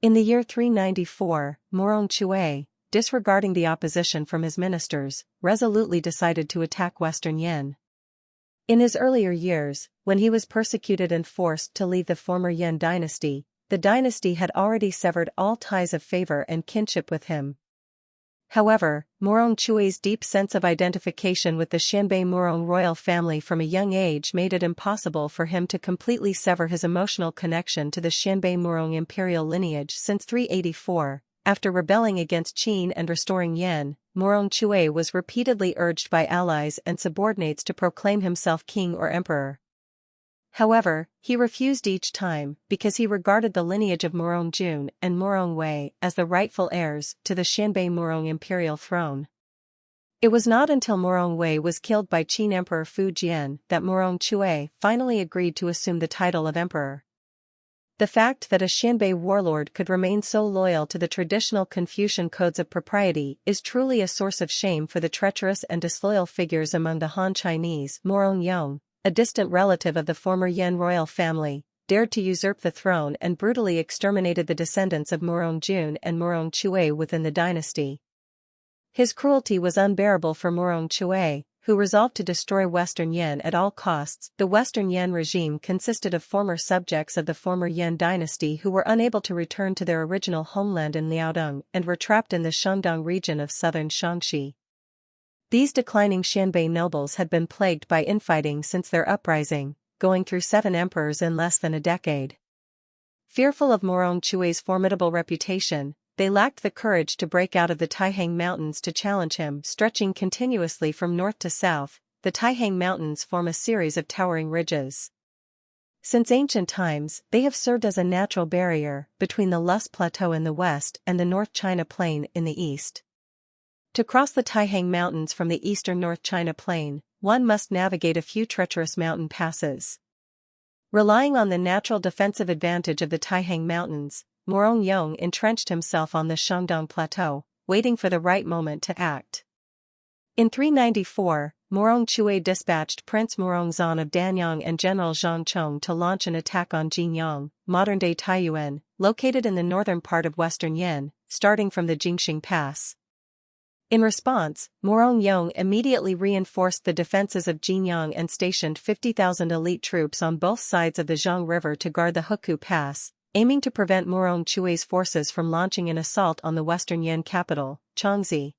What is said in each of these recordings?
In the year 394, Murong Chui, disregarding the opposition from his ministers, resolutely decided to attack Western Yan. In his earlier years, when he was persecuted and forced to leave the former Yan dynasty, the dynasty had already severed all ties of favor and kinship with him. However, Murong Chui's deep sense of identification with the Xianbei Murong royal family from a young age made it impossible for him to completely sever his emotional connection to the Xianbei Murong imperial lineage since 384. After rebelling against Qin and restoring Yan, Murong Chui was repeatedly urged by allies and subordinates to proclaim himself king or emperor. However, he refused each time because he regarded the lineage of Murong Jun and Murong Wei as the rightful heirs to the Xianbei Murong imperial throne. It was not until Murong Wei was killed by Qin Emperor Fu Jian that Murong Chui finally agreed to assume the title of emperor. The fact that a Xianbei warlord could remain so loyal to the traditional Confucian codes of propriety is truly a source of shame for the treacherous and disloyal figures among the Han Chinese. Murong Yong, a distant relative of the former Yan royal family, dared to usurp the throne and brutally exterminated the descendants of Murong Jun and Murong Chui within the dynasty. His cruelty was unbearable for Murong Chui, who resolved to destroy Western Yan at all costs. The Western Yan regime consisted of former subjects of the former Yan dynasty who were unable to return to their original homeland in Liaodong and were trapped in the Shandong region of southern Shaanxi. These declining Xianbei nobles had been plagued by infighting since their uprising, going through 7 emperors in less than a decade. Fearful of Murong Chui's formidable reputation, they lacked the courage to break out of the Taihang Mountains to challenge him. Stretching continuously from north to south, the Taihang Mountains form a series of towering ridges. Since ancient times, they have served as a natural barrier between the Lus Plateau in the west and the North China Plain in the east. To cross the Taihang Mountains from the eastern North China Plain, one must navigate a few treacherous mountain passes. Relying on the natural defensive advantage of the Taihang Mountains, Murong Yong entrenched himself on the Shandong Plateau, waiting for the right moment to act. In 394, Murong Chui dispatched Prince Murong Zan of Danyang and General Zhang Chong to launch an attack on Jinyang, modern-day Taiyuan, located in the northern part of Western Yan, starting from the Jingxing Pass. In response, Murong Yong immediately reinforced the defenses of Jinyang and stationed 50,000 elite troops on both sides of the Zhang River to guard the Huku Pass, aiming to prevent Murong Chui's forces from launching an assault on the Western Yan capital, Changzi.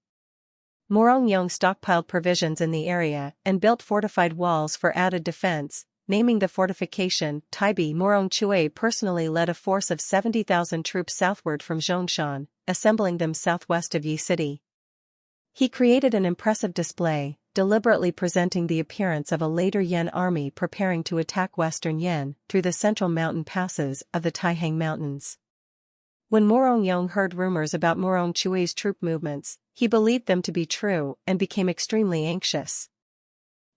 Murong Yong stockpiled provisions in the area and built fortified walls for added defense, naming the fortification Taibi. Murong Chui personally led a force of 70,000 troops southward from Zhongshan, assembling them southwest of Yi City. He created an impressive display, deliberately presenting the appearance of a later Yan army preparing to attack Western Yan through the central mountain passes of the Taihang Mountains. When Murong Yong heard rumors about Murong Chui's troop movements, he believed them to be true and became extremely anxious.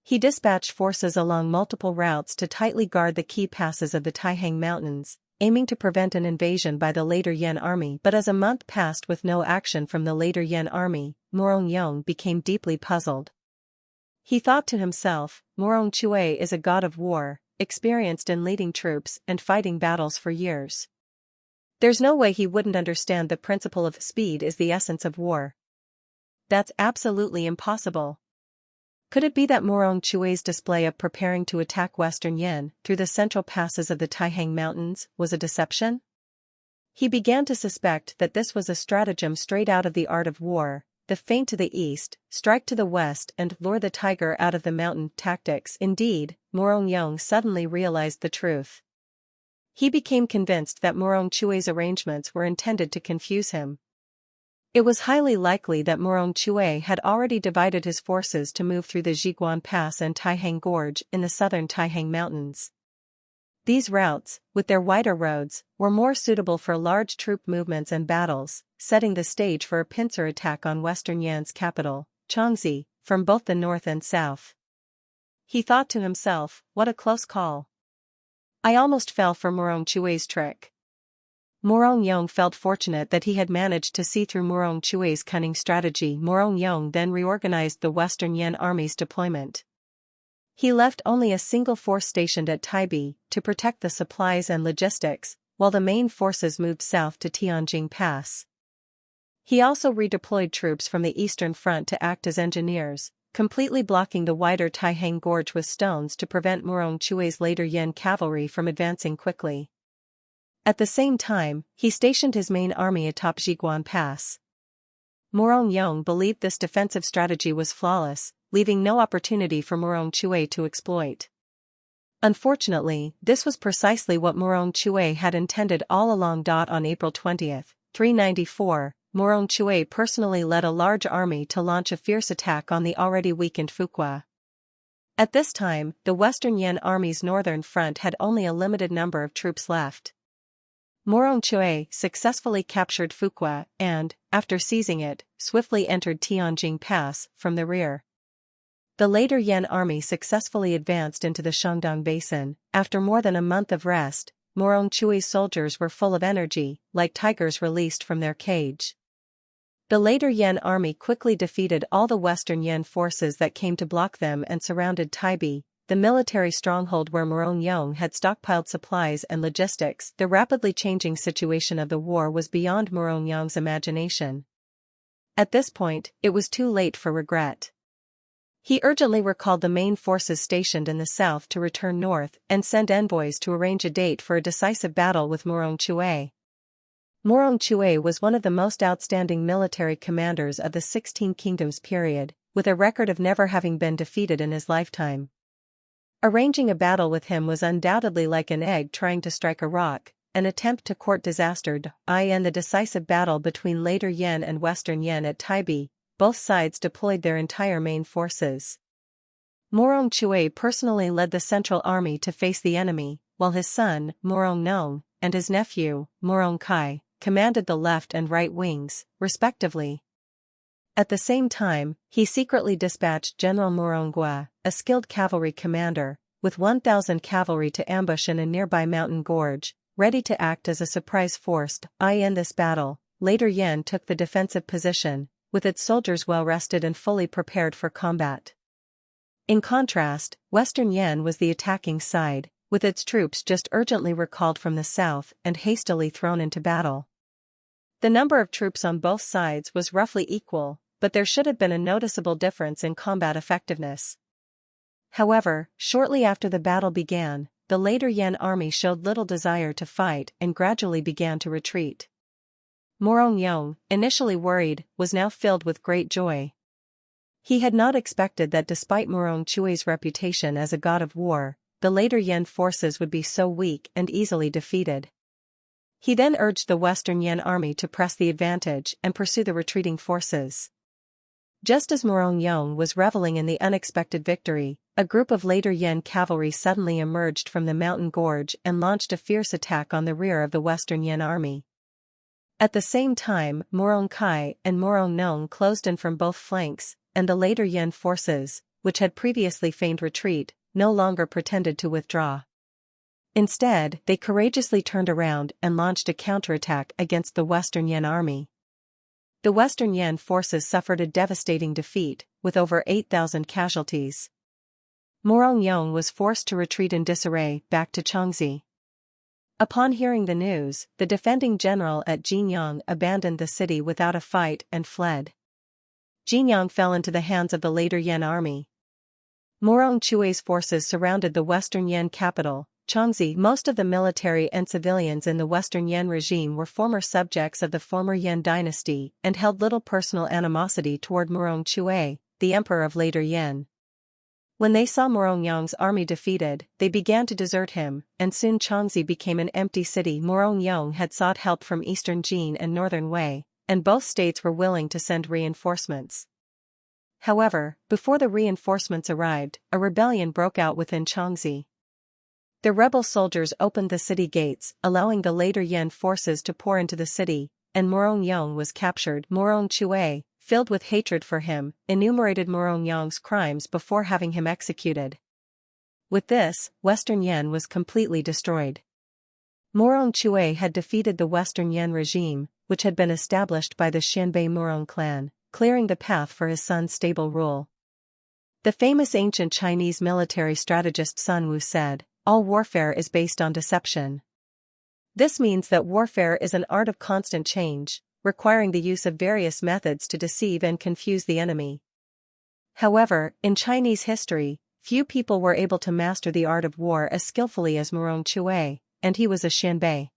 He dispatched forces along multiple routes to tightly guard the key passes of the Taihang Mountains, aiming to prevent an invasion by the later Yan army. But as a month passed with no action from the later Yan army, Murong Yong became deeply puzzled. He thought to himself, Murong Chui is a god of war, experienced in leading troops and fighting battles for years. There's no way he wouldn't understand the principle of speed is the essence of war. That's absolutely impossible. Could it be that Murong Chui's display of preparing to attack Western Yan through the central passes of the Taihang Mountains was a deception? He began to suspect that this was a stratagem straight out of the art of war, the feint to the east, strike to the west and lure the tiger out of the mountain tactics. Indeed, Murong Yong suddenly realized the truth. He became convinced that Murong Chui's arrangements were intended to confuse him. It was highly likely that Murong Chui had already divided his forces to move through the Zhiguan Pass and Taihang Gorge in the southern Taihang Mountains. These routes, with their wider roads, were more suitable for large troop movements and battles, setting the stage for a pincer attack on Western Yan's capital, Changzi, from both the north and south. He thought to himself, what a close call. I almost fell for Murong Chui's trick. Murong Yong felt fortunate that he had managed to see through Murong Chui's cunning strategy. Murong Yong then reorganized the Western Yan army's deployment. He left only a single force stationed at Taibi to protect the supplies and logistics, while the main forces moved south to Tianjin Pass. He also redeployed troops from the Eastern Front to act as engineers, completely blocking the wider Taihang Gorge with stones to prevent Murong Chui's Later Yan cavalry from advancing quickly. At the same time, he stationed his main army atop Zhiguan Pass. Murong Yong believed this defensive strategy was flawless, leaving no opportunity for Murong Chui to exploit. Unfortunately, this was precisely what Murong Chui had intended all along. On April 20, 394, Murong Chui personally led a large army to launch a fierce attack on the already weakened Fuqua. At this time, the Western Yan Army's northern front had only a limited number of troops left. Murong Chui successfully captured Fuqua and, after seizing it, swiftly entered Tianjin Pass from the rear. The Later Yan Army successfully advanced into the Shandong Basin. After more than a month of rest, Murong Chui's soldiers were full of energy, like tigers released from their cage. The Later Yan Army quickly defeated all the Western Yan forces that came to block them and surrounded Taipei, the military stronghold where Murong Yong had stockpiled supplies and logistics. The rapidly changing situation of the war was beyond Murong Yong's imagination. At this point, it was too late for regret. He urgently recalled the main forces stationed in the south to return north and send envoys to arrange a date for a decisive battle with Murong Chui. Murong Chui was one of the most outstanding military commanders of the 16 Kingdoms period, with a record of never having been defeated in his lifetime. Arranging a battle with him was undoubtedly like an egg trying to strike a rock, an attempt to court disaster. In the decisive battle between Later Yan and Western Yan at Taipei, both sides deployed their entire main forces. Murong Chui personally led the central army to face the enemy, while his son, Murong Nong, and his nephew, Murong Chui, commanded the left and right wings, respectively. At the same time, he secretly dispatched General Murong Gua, a skilled cavalry commander, with 1,000 cavalry to ambush in a nearby mountain gorge, ready to act as a surprise force. In this battle, Later Yan took the defensive position, with its soldiers well rested and fully prepared for combat. In contrast, Western Yan was the attacking side, with its troops just urgently recalled from the south and hastily thrown into battle. The number of troops on both sides was roughly equal, but there should have been a noticeable difference in combat effectiveness. However, shortly after the battle began, the Later Yan army showed little desire to fight and gradually began to retreat. Murong Yong, initially worried, was now filled with great joy. He had not expected that despite Murong Chui's reputation as a god of war, the Later Yan forces would be so weak and easily defeated. He then urged the Western Yan army to press the advantage and pursue the retreating forces. Just as Murong Yong was reveling in the unexpected victory, a group of Later Yan cavalry suddenly emerged from the mountain gorge and launched a fierce attack on the rear of the Western Yan army. At the same time, Murong Chui and Murong Nong closed in from both flanks, and the Later Yan forces, which had previously feigned retreat, no longer pretended to withdraw. Instead, they courageously turned around and launched a counterattack against the Western Yan army. The Western Yan forces suffered a devastating defeat, with over 8,000 casualties. Murong Yong was forced to retreat in disarray back to Changzi. Upon hearing the news, the defending general at Jinyang abandoned the city without a fight and fled. Jinyang fell into the hands of the Later Yan army. Murong Chui's forces surrounded the Western Yan capital, Changzi. Most of the military and civilians in the Western Yan regime were former subjects of the former Yan Dynasty and held little personal animosity toward Murong Chui, the emperor of Later Yan. When they saw Murong Yong's army defeated, they began to desert him, and soon Changzi became an empty city. Murong Yong had sought help from Eastern Jin and Northern Wei, and both states were willing to send reinforcements. However, before the reinforcements arrived, a rebellion broke out within Changzi. The rebel soldiers opened the city gates, allowing the Later Yan forces to pour into the city, and Murong Yong was captured. Murong Chui, filled with hatred for him, enumerated Murong Yong's crimes before having him executed. With this, Western Yan was completely destroyed. Murong Chui had defeated the Western Yan regime, which had been established by the Xianbei Murong clan, clearing the path for his son's stable rule. The famous ancient Chinese military strategist Sun Wu said, "All warfare is based on deception." This means that warfare is an art of constant change, requiring the use of various methods to deceive and confuse the enemy. However, in Chinese history, few people were able to master the art of war as skillfully as Murong Chui, and he was a Xianbei.